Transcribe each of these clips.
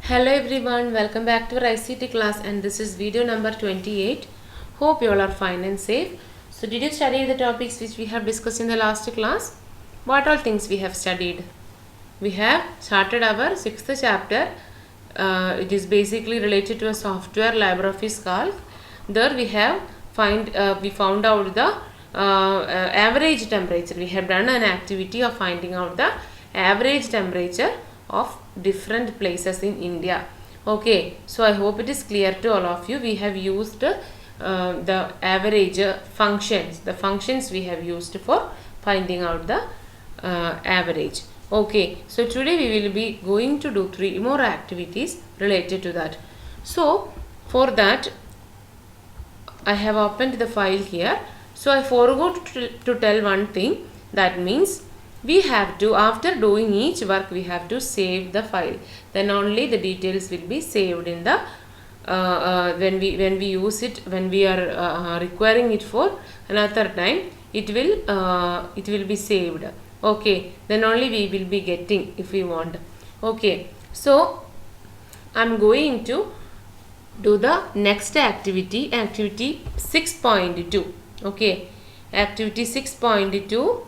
Hello everyone, welcome back to our ICT class, and this is video number 28. Hope you all are fine and safe. So did you study the topics which we have discussed in the last class? What all things we have studied? We have started our sixth chapter. It is basically related to a software LibreOffice Calc. There we found out the average temperature. We have done an activity of finding out the average temperature of different places in India. Okay, so I hope it is clear to all of you. We have used the average functions. The functions we have used for finding out the average. Okay, so today we will be going to do 3 more activities related to that. So for that I have opened the file here. So I forgot to tell one thing. That means we have to, after doing each work, we have to save the file. Then only the details will be saved in the when we use it, when we are requiring it for another time, it will be saved. Okay, then only we will be getting if we want. Okay, so I'm going to do the next activity 6.2. Okay, activity 6.2.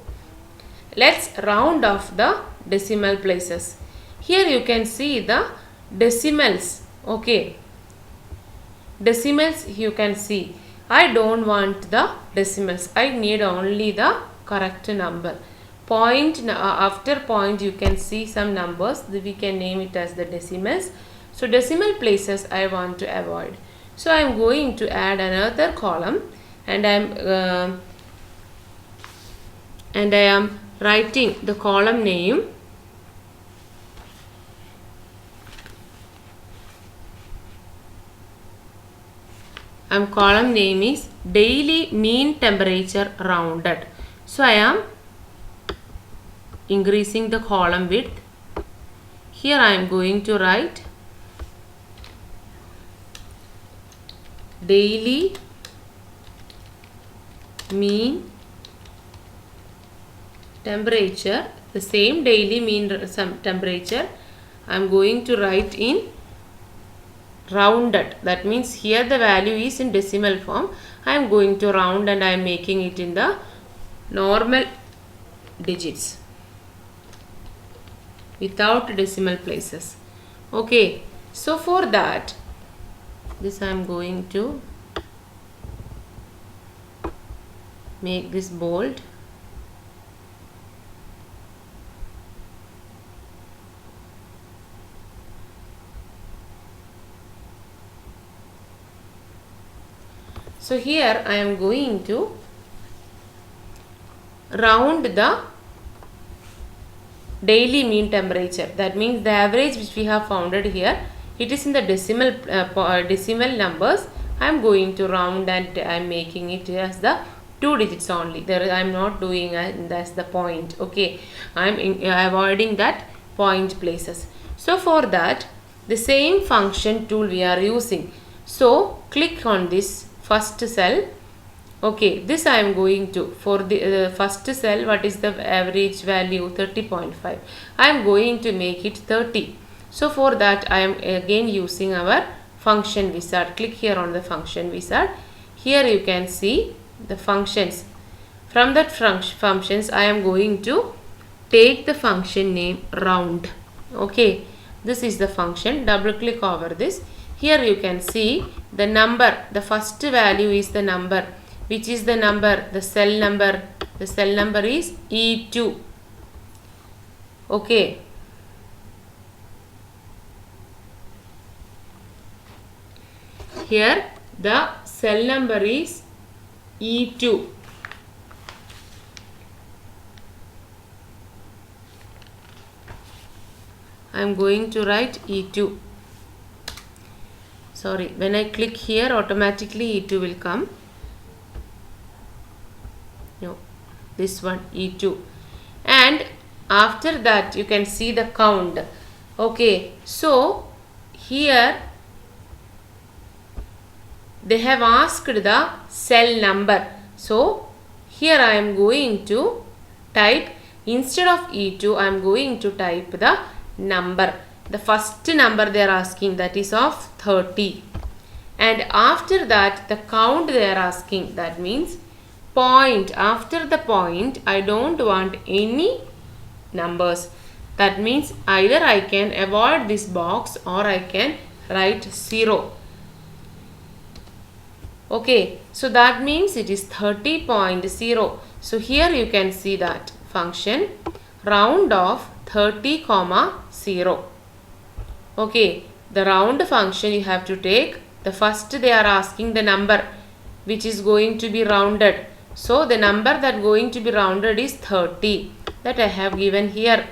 Let's round off the decimal places. Here you can see the decimals. Okay, decimals you can see. I don't want the decimals. I need only the correct number. Point, after point you can see some numbers. We can name it as the decimals. So decimal places I want to avoid. So I am going to add another column, and I am writing the column name column name is daily mean temperature rounded. So I am increasing the column width. Here I am going to write daily mean temperature. The same daily mean temperature I am going to write in rounded. That means here the value is in decimal form. I am going to round and I am making it in the normal digits without decimal places. Okay, so for that, this I am going to make this bold. So here I am going to round the daily mean temperature. That means the average which we have founded here, it is in the decimal numbers. I am going to round and I am making it as the 2 digits only. There I am not doing as the point. Okay, I am avoiding that point places. So for that, the same function tool we are using. So click on this first cell. Okay, this I am going to, for the first cell, what is the average value? 30.5. I am going to make it 30. So for that I am again using our function wizard. Click here on the function wizard. Here you can see the functions. From that functions I am going to take the function name round. Okay, this is the function. Double click over this. Here you can see the number. The first value is the number. Which is the number? The cell number. The cell number is E2. Okay. Here the cell number is E2. I am going to write E2. Sorry, when I click here, automatically E2 will come. No, this one E2. And after that you can see the count. Okay, so here they have asked the cell number. So here I am going to type, instead of E2 I am going to type the number. the first number they are asking, that is of 30. And after that the count they are asking, that means point. After the point I don't want any numbers. That means either I can avoid this box or I can write 0. Okay, so that means it is 30.0. So here you can see that function round of 30, 0. Okay, the round function you have to take. The first they are asking the number which is going to be rounded. So the number that going to be rounded is 30, that I have given here.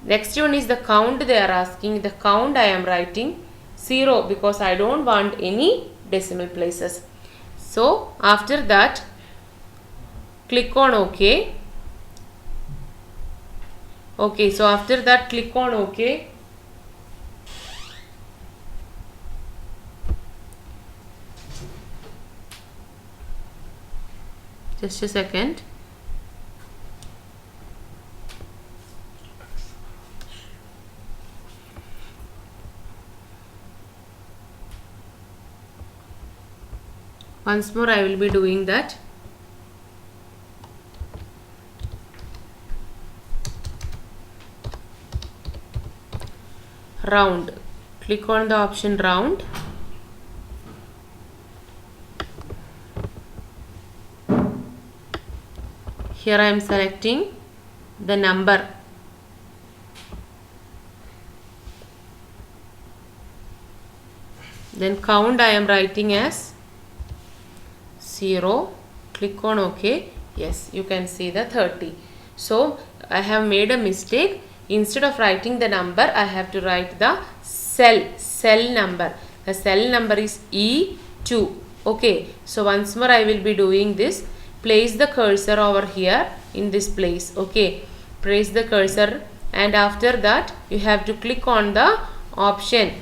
Next one is the count they are asking. The count I am writing 0 because I don't want any decimal places. So after that click on OK. Okay, so after that click on OK. Just a second. Once more I will be doing that. Round. Click on the option round. Here I am selecting the number. Then count I am writing as 0. Click on OK. Yes, you can see the 30. So I have made a mistake. Instead of writing the number, I have to write the cell number. The cell number is E2. Okay, so once more I will be doing this. Place the cursor over here in this place. Okay, place the cursor, and after that you have to click on the option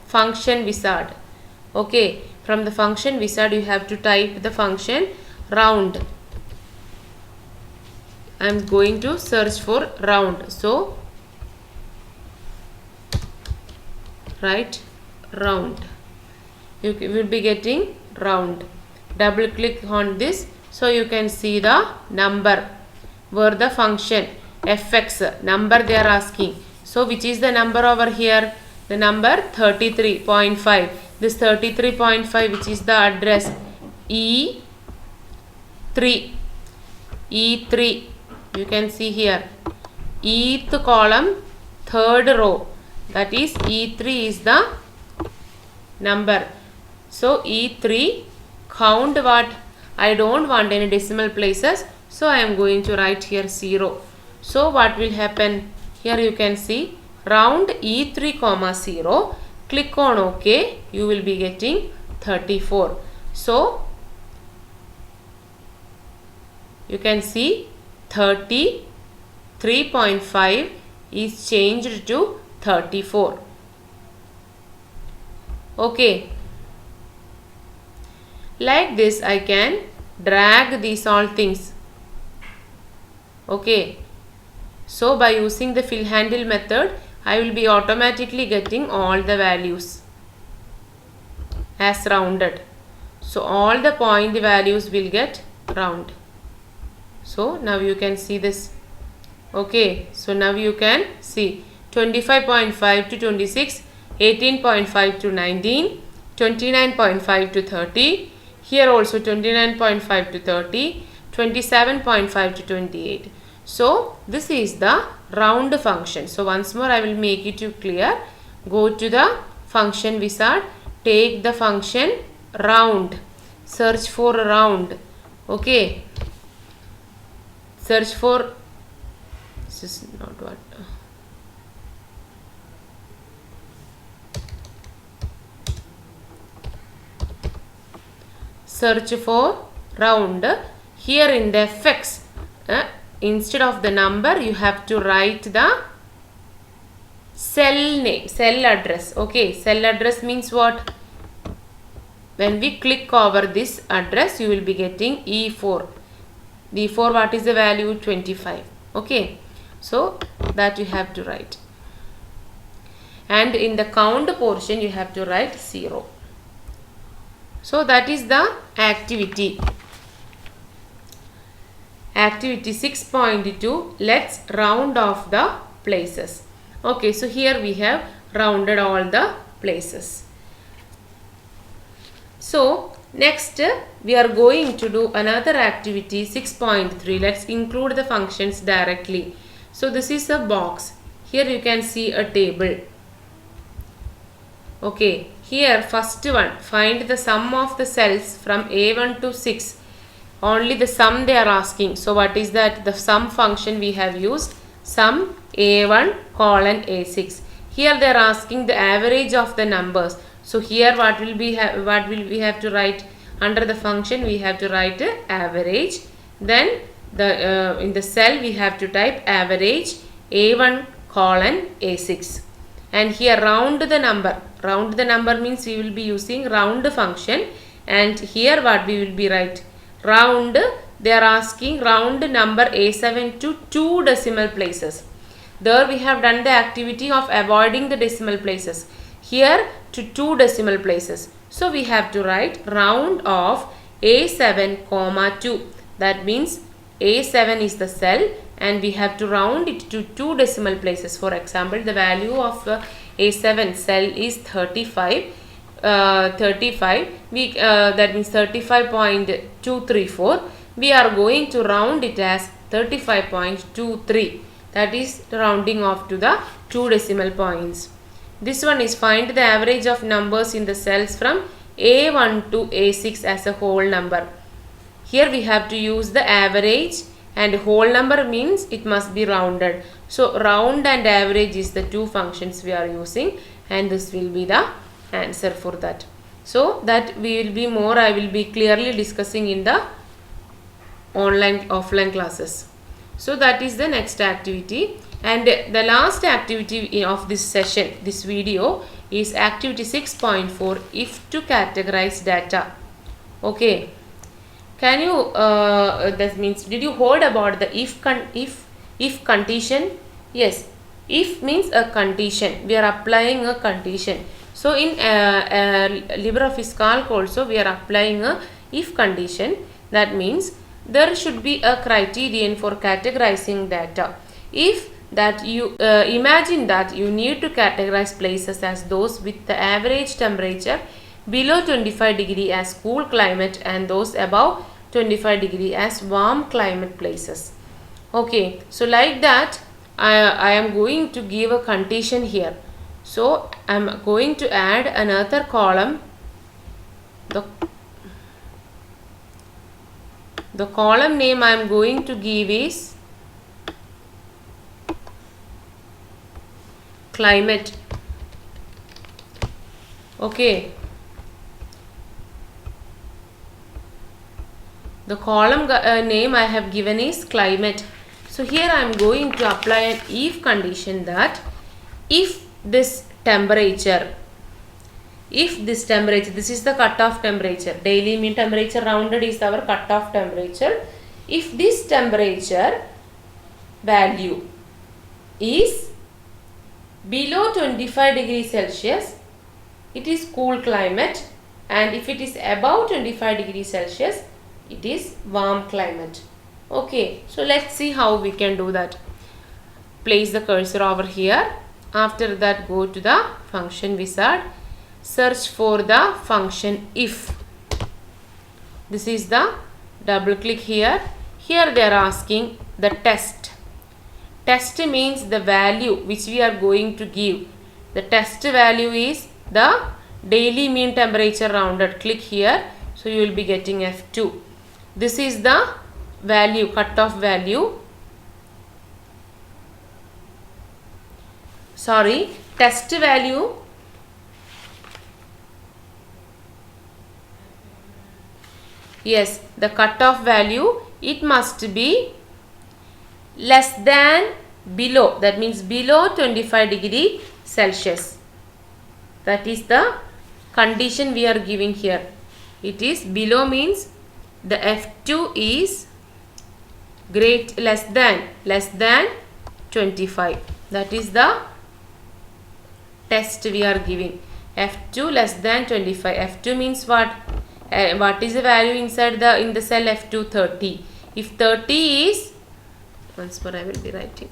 function wizard. Okay, from the function wizard you have to type the function round. I am going to search for round. So write round. You will be getting round. Double click on this. So you can see the number where the function fx number they are asking. So which is the number over here? The number 33.5. This 33.5, which is the address E3. E3. You can see here. Eth column, third row. That is E3 is the number. So E3, count what? I don't want any decimal places, so I am going to write here 0. So what will happen? Here you can see round E3, 0. Click on OK. You will be getting 34. So you can see 33.5 is changed to 34. Okay. Like this I can drag these all things. Okay. So by using the fill handle method, I will be automatically getting all the values as rounded. So all the point values will get round. So now you can see this. Okay. So now you can see 25.5 to 26, 18.5 to 19, 29.5 to 30. Here also 29.5 to 30, 27.5 to 28. So this is the round function. So once more I will make it clear. Go to the function wizard, take the function round, search for round. Okay, search for, this is not what, search for round. Here in the fx, instead of the number you have to write the cell name, cell address. Okay, cell address means what? When we click over this address, you will be getting E4. E4, what is the value? 25. Okay, so that you have to write. and in the count portion you have to write 0. So that is the activity. Activity 6.2, let's round off the places. Okay, so here we have rounded all the places. So next we are going to do another activity 6.3. Let's include the functions directly. So this is a box. Here you can see a table. Okay, here first one, find the sum of the cells from A1 to 6. Only the sum they are asking. So what is that? The sum function we have used, sum A1 colon A6. Here they are asking the average of the numbers. So here what will we have to write under the function? We have to write average. Then the in the cell we have to type average A1 colon A6. And here round the number. Round the number means we will be using round function. And here what we will be write? Round, they are asking round number A7 to 2 decimal places. There we have done the activity of avoiding the decimal places. Here to 2 decimal places. So we have to write round of A7 comma 2. That means A7 is the cell and we have to round it to 2 decimal places. For example, the value of A7 cell is 35. 35, that means 35.234. We are going to round it as 35.23. That is rounding off to the 2 decimal points. This one is find the average of numbers in the cells from A1 to A6 as a whole number. Here we have to use the average, and whole number means it must be rounded. So round and average is the 2 functions we are using, and this will be the answer for that. So that I will be clearly discussing in the offline classes. So that is the next activity, and the last activity of this session, this video, is activity 6.4, if to categorize data. Okay, can you that means, did you heard about the if condition? Yes, if means a condition. We are applying a condition. So in LibreOffice Calc also we are applying a if condition. That means there should be a criterion for categorizing data. If that you imagine that you need to categorize places as those with the average temperature below 25 degree as cool climate and those above 25 degree as warm climate places. Okay, so like that I am going to give a condition here. So I am going to add another column. The column name I am going to give is climate. Okay. The column name I have given is climate. So here I am going to apply an if condition that if this temperature, this is the cutoff temperature, daily mean temperature rounded is our cutoff temperature. If this temperature value is below 25 degrees Celsius, it is cool climate, and if it is above 25 degrees Celsius, it is warm climate. Okay, so let's see how we can do that. Place the cursor over here. After that, go to the function wizard, search for the function if. This is the double click here. Here they are asking the test. Test means the value which we are going to give. The test value is the daily mean temperature rounded. Click here. So you will be getting F2. This is the value, cutoff value. Sorry, test value. Yes, the cutoff value, it must be less than below. That means below 25 degree Celsius. That is the condition we are giving here. It is below means the F2 is less than 25. That is the test we are giving. F2 less than 25. F2 means what? What is the value inside in the cell F2? 30. If 30 is, once more I will be writing.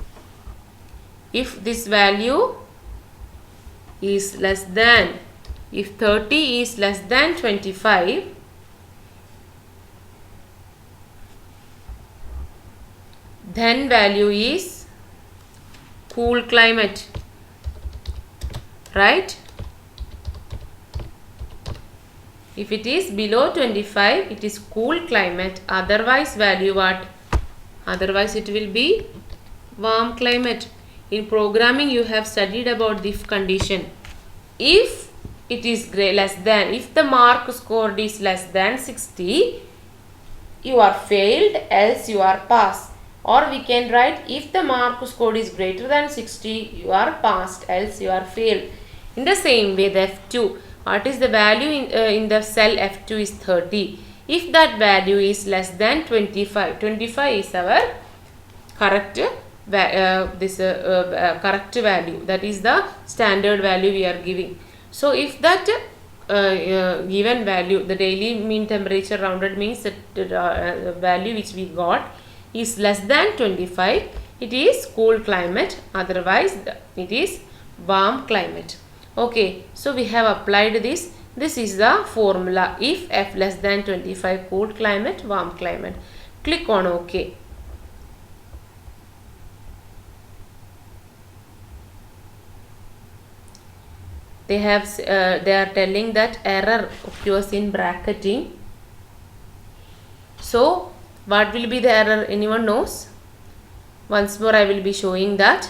If this value is less than, if 30 is less than 25, then value is cool climate, right? If it is below 25, it is cool climate. Otherwise value what? Otherwise it will be warm climate. In programming you have studied about the if condition. If it is less than, if the mark scored is less than 60, you are failed, else you are passed. Or we can write, if the mark scored is greater than 60, you are passed, else you are failed. In the same way, the F2, what is the value in the cell F2 is 30. If that value is less than 25, 25 is our correct correct value, that is the standard value we are giving. So if that given value, the daily mean temperature rounded means that value which we got is less than 25, it is cool climate, otherwise it is warm climate. Okay, so we have applied this. This is the formula. If F less than 25, cool climate, warm climate. Click on OK. They are telling that error occurs in bracketing. So what will be the error? Anyone knows? Once more I will be showing that.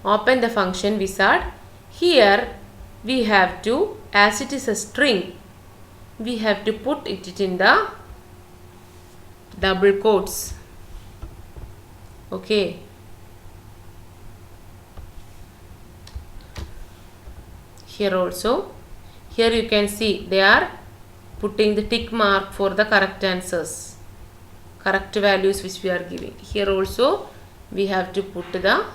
Open the function wizard. Here we have to, as it is a string, we have to put it in the double quotes. Okay. Here also, here you can see they are putting the tick mark for the correct answers, correct values which we are giving. Here also we have to put the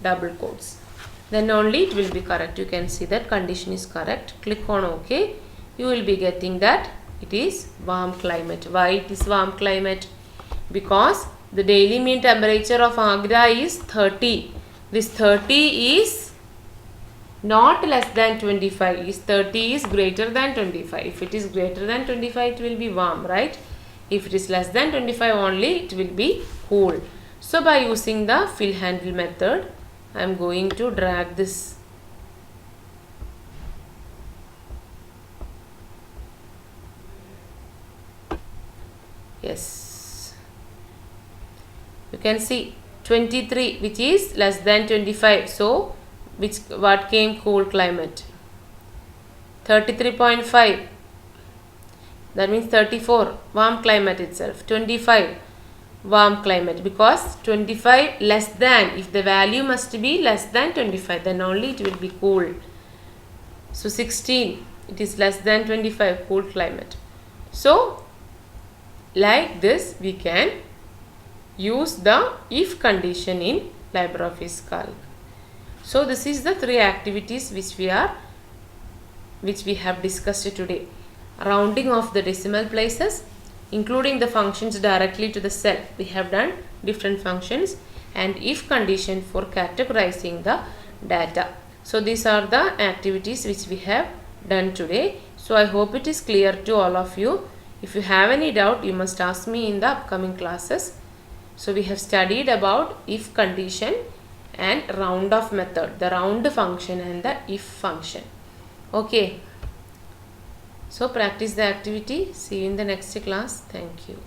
double quotes, then only it will be correct. You can see that condition is correct. Click on OK. You will be getting that it is warm climate. Why it is warm climate? Because the daily mean temperature of Agra is 30. This 30 is not less than 25, is 30 is greater than 25. If it is greater than 25, it will be warm, right? If it is less than 25 only, it will be cool. So by using the fill handle method, I am going to drag this. Yes, you can see 23, which is less than 25. So what came? Cool climate. 33.5, that means 34, warm climate itself. 25, warm climate, because 25 less than, if the value must be less than 25, then only it will be cool. So 16, it is less than 25, cool climate. So like this we can use the if condition in LibreOffice Calc. So this is the three activities which we have discussed today. Rounding of the decimal places, including the functions directly to the cell. We have done different functions, and if condition for categorizing the data. So these are the activities which we have done today. So I hope it is clear to all of you. If you have any doubt, you must ask me in the upcoming classes. So we have studied about if condition and round off method, the round function and the if function. Okay. So practice the activity. See you in the next class. Thank you.